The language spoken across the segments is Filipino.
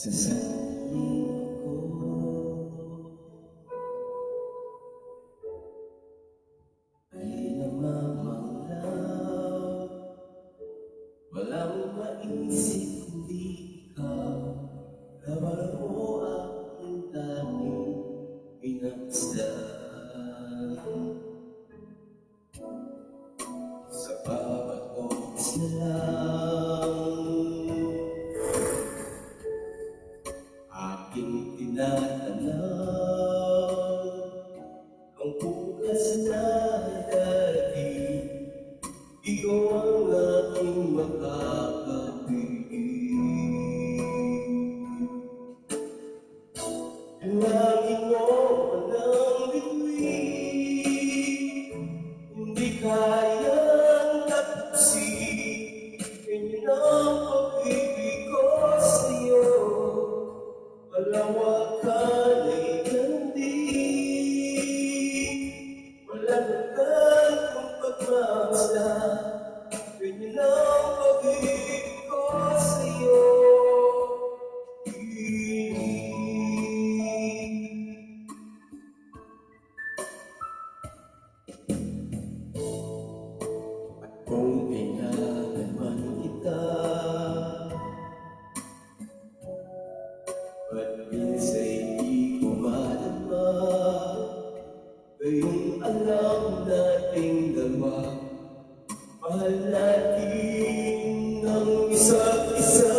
Sa sarili ko ay namamanglaw, walang maisip kundi ikaw. Nawala mo aking tanging pinagmasdan. Sa bawat oras na lang aking tinatanaw ang bukas na darating. Ikaw ang aking makakapiling. Langit mo walang bituin, hindi kayang tapusin. Ganyan ang pag-ibig ko sa'yo, walang wakana'y gandin. Walang hanggan kung pagmamasdan. Ganyan ang pag-ibig ko sa'yo. At kung kailangan man kita, ba't minsa'y di ko madama? Ngayong alam nating dalawa, mahal natin ang isa't isa.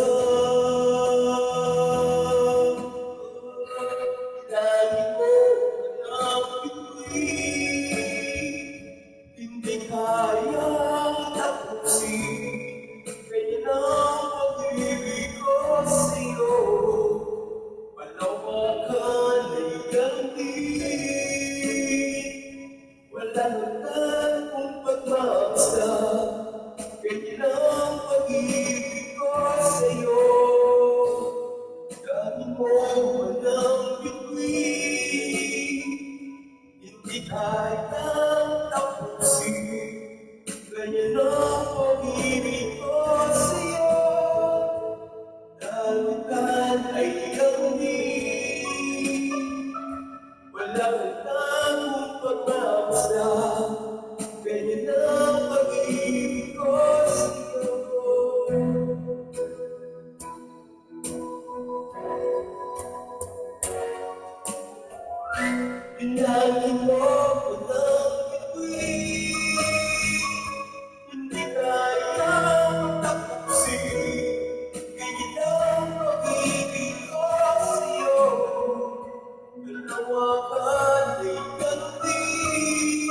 Langit mo walang bituin, hindi kayang tapusin. Ganyan ang pag-ibig ko sa'yo, walang wakana'y gandin. Walang hanggan kung pagmamasdan. Ganyan ang pag-ibig ko sa'yo. Dami mo walang bituin, hindi kayang tapusin. Ganyan ang pag-ibig ko sa'yo. Dalutan ay langit, walang hanggan kung pagmamasdan. Ganyan ang pag-ibig ko sa'yo. Langit mo walang bituin, hindi kayang tapusin. Ganyan ang pag-ibig ko sa'yo, walang wakana'y gandin.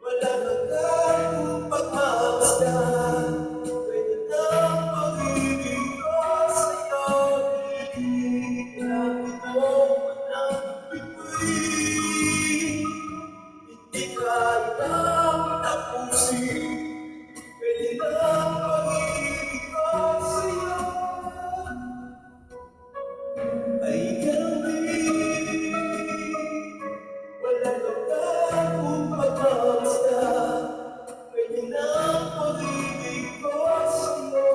Walang hanggan kung pagmamasdan. Ganyan ang pag-ibig ko sa'yo. Langit mo walang bituin, hindi kayang tapusin. Ganyan ang pag-ibig ko sa'yo. Ay ganun, walang hanggan kung pagmamasdan. Ganyan ang pag-ibig ko sa'yo.